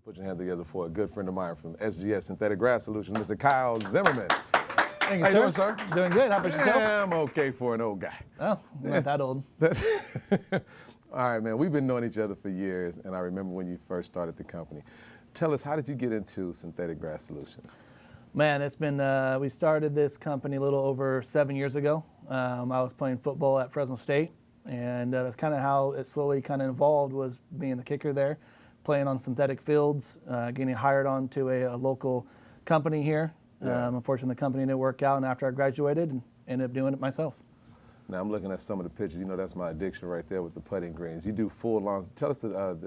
Put your hand together for a good friend of mine from SGS Synthetic Grass Solutions, Mr. Kyle Zimmerman. Thank you, How you doing, sir? Doing good. How about yourself? Yeah, I'm okay for an old guy. Oh, not that old. All right, man. We've been knowing each other for years, and I remember when you first started the company. Tell us, how did you get into Synthetic Grass Solutions? Man, it's been, we started this company a little over 7 years ago. I was playing football at Fresno State, and that's kind of how it slowly kind of evolved, was being the kicker there, playing on synthetic fields, getting hired on to a local company here. Yeah. Unfortunately, the company didn't work out, and after I graduated, and ended up doing it myself. Now, I'm looking at some of the pictures. You know, that's my addiction right there with the putting greens. You do full lawns. Tell us,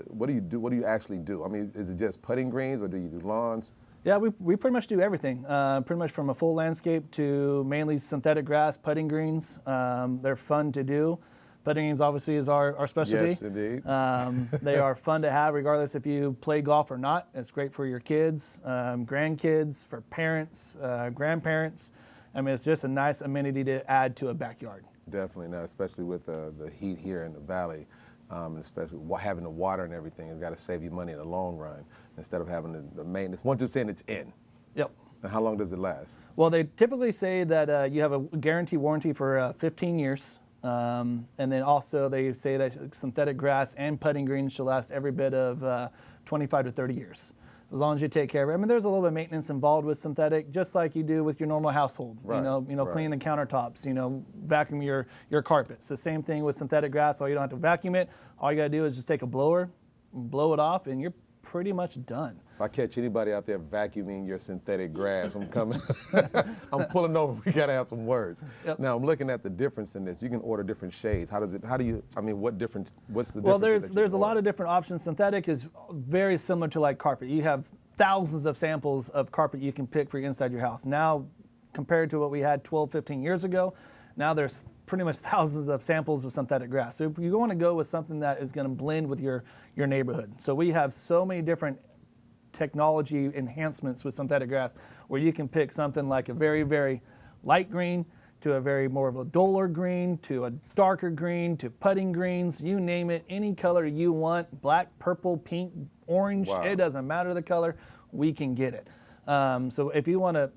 what do you do? What do you actually do? I mean, is it just putting greens, or do you do lawns? Yeah, we pretty much do everything. Pretty much from a full landscape to mainly synthetic grass, putting greens. They're fun to do. Putting greens obviously is our specialty. Yes, indeed. They are fun to have regardless if you play golf or not. It's great for your kids, grandkids, for parents, grandparents. I mean, it's just a nice amenity to add to a backyard. Definitely, now, especially with the heat here in the valley, especially having the water and everything. It's got to save you money in the long run instead of having the maintenance. Once you're saying it's in. Yep. And how long does it last? Well, they typically say that you have a guarantee warranty for 15 years. And then also they say that synthetic grass and putting greens should last every bit of 25 to 30 years. As long as you take care of it. I mean, there's a little bit of maintenance involved with synthetic, just like you do with your normal household. Right, right. Clean the countertops, vacuum your carpets. The same thing with synthetic grass. All you don't have to vacuum it. All you got to do is just take a blower, blow it off, and you're pretty much done. If I catch anybody out there vacuuming your synthetic grass, I'm coming. I'm pulling over. We got to have some words. Yep. Now, I'm looking at the difference in this. You can order different shades. What's the difference? Well, difference? there's a lot of different options. Synthetic is very similar to like carpet. You have thousands of samples of carpet you can pick for inside your house. Now, compared to what we had 12, 15 years ago, now there's pretty much thousands of samples of synthetic grass. So you want to go with something that is going to blend with your neighborhood. So we have so many different technology enhancements with synthetic grass where you can pick something like a very, very light green to a very more of a duller green to a darker green to putting greens, you name it, any color you want, black, purple, pink, orange, wow. It doesn't matter the color, we can get it. So if you want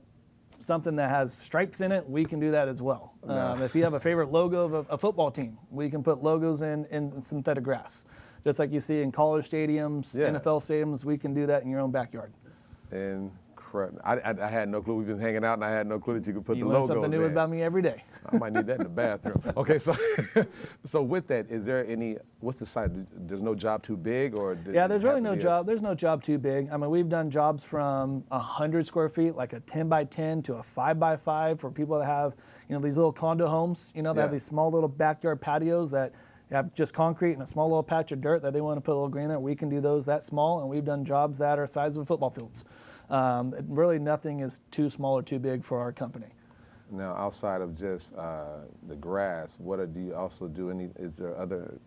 something that has stripes in it, we can do that as well. No. If you have a favorite logo of a football team, we can put logos in synthetic grass. Just like you see in college stadiums, yeah. NFL stadiums, we can do that in your own backyard. Incredible. I had no clue. We've been hanging out, and I had no clue that you could put You the learn logos something new in. about me every day. I might need that in the bathroom. Okay, so with that, is there what's the size? There's no job too big, or yeah, there's really no job. There's no job too big. I mean, we've done jobs from 100 square feet, like a 10 by 10, to a 5 by 5 for people that have, these little condo homes. They have these small little backyard patios that have just concrete and a small little patch of dirt that they want to put a little green there. We can do those that small, and we've done jobs that are size of football fields. Really, nothing is too small or too big for our company. Now, outside of just the grass, do you also do is there other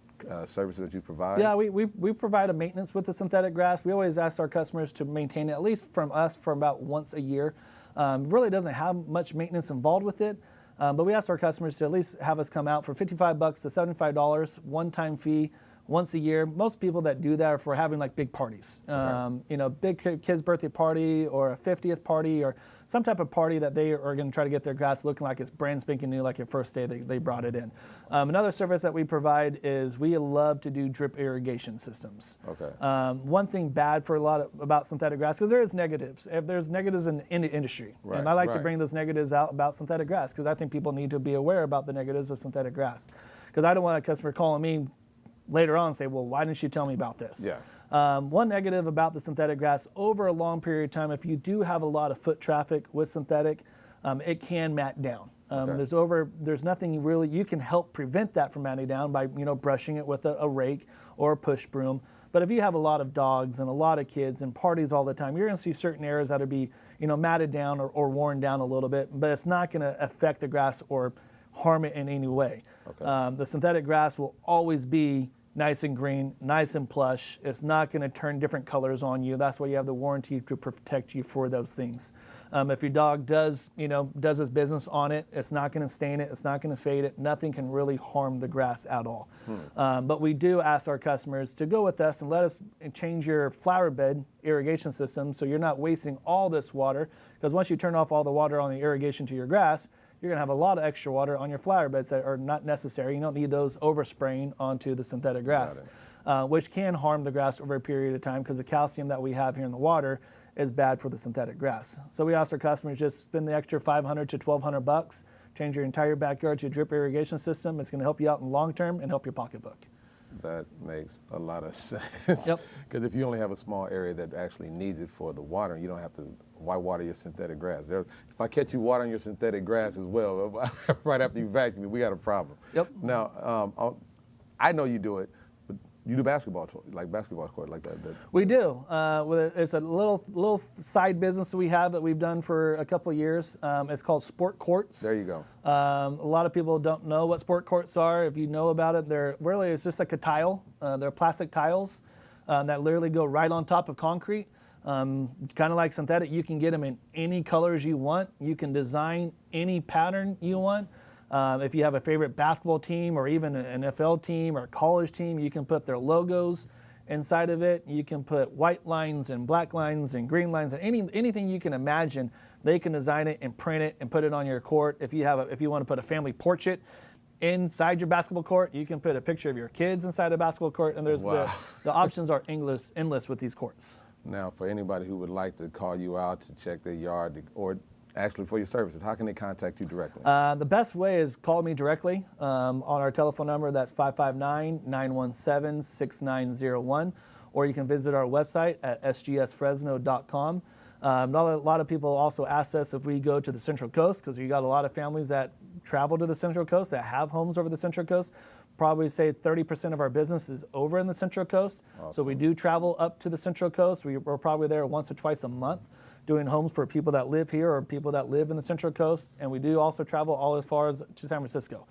services that you provide? Yeah, we provide a maintenance with the synthetic grass. We always ask our customers to maintain it, at least from us, for about once a year. Really doesn't have much maintenance involved with it, but we ask our customers to at least have us come out for $55 to $75, one-time fee, once a year. Most people that do that are for having like big parties, big kid's birthday party or a 50th party or some type of party that they are going to try to get their grass looking like it's brand spanking new, like the first day they brought it in. Another service that we provide is we love to do drip irrigation systems. Okay. One thing bad for about synthetic grass, because there is negatives. There's negatives in the industry, right, and I like to right. bring those negatives out about synthetic grass because I think people need to be aware about the negatives of synthetic grass. Because I don't want a customer calling me later on and say, well, why didn't you tell me about this? Yeah. One negative about the synthetic grass, over a long period of time, if you do have a lot of foot traffic with synthetic, it can mat down. Okay. There's nothing you can help prevent that from matting down by brushing it with a rake or a push broom. But if you have a lot of dogs and a lot of kids and parties all the time, you're going to see certain areas that'll be matted down or worn down a little bit, but it's not going to affect the grass or harm it in any way. Okay. The synthetic grass will always be nice and green, nice and plush. It's not going to turn different colors on you. That's why you have the warranty to protect you for those things. If your dog does his business on it, it's not going to stain it. It's not going to fade it. Nothing can really harm the grass at all. But we do ask our customers to go with us and let us change your flower bed irrigation system so you're not wasting all this water. Because once you turn off all the water on the irrigation to your grass, you're going to have a lot of extra water on your flower beds that are not necessary. You don't need those overspraying onto the synthetic grass, which can harm the grass over a period of time because the calcium that we have here in the water is bad for the synthetic grass. So we ask our customers just spend the extra $500 to $1,200, change your entire backyard to a drip irrigation system. It's going to help you out in the long term and help your pocketbook. That makes a lot of sense. Yep. Because if you only have a small area that actually needs it for the water, you don't have to, why water your synthetic grass? If I catch you watering your synthetic grass as well, right after you vacuum it, we got a problem. Yep. Now, I know you do it, but you do basketball court like that. We do. It's a little side business that we have that we've done for a couple of years. It's called sport courts. There you go. A lot of people don't know what sport courts are. If you know about it, it's just like a tile. They're plastic tiles that literally go right on top of concrete. Kind of like synthetic, you can get them in any colors you want. You can design any pattern you want. If you have a favorite basketball team or even an NFL team or a college team, you can put their logos inside of it. You can put white lines and black lines and green lines and anything you can imagine. They can design it and print it and put it on your court. If you want to put a family portrait inside your basketball court, you can put a picture of your kids inside a basketball court. And there's the options are endless with these courts. Now, for anybody who would like to call you out to check their yard or actually for your services, how can they contact you directly? The best way is call me directly on our telephone number. That's 559-917-6901. Or you can visit our website at sgsfresno.com. A lot of people also ask us if we go to the Central Coast, because we got a lot of families that travel to the Central Coast that have homes over the Central Coast. Probably say 30% of our business is over in the Central Coast. Awesome. So we do travel up to the Central Coast. We're probably there once or twice a month doing homes for people that live here or people that live in the Central Coast. And we do also travel all as far as to San Francisco.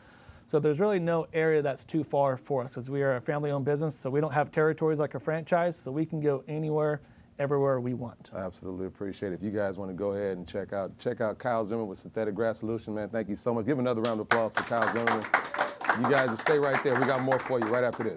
So there's really no area that's too far for us because we are a family-owned business, so we don't have territories like a franchise, so we can go anywhere, everywhere we want. I absolutely appreciate it. If you guys want to go ahead and check out Kyle Zimmerman with Synthetic Grass Solution, man, thank you so much. Give another round of applause for Kyle Zimmerman. You guys stay right there. We got more for you right after this.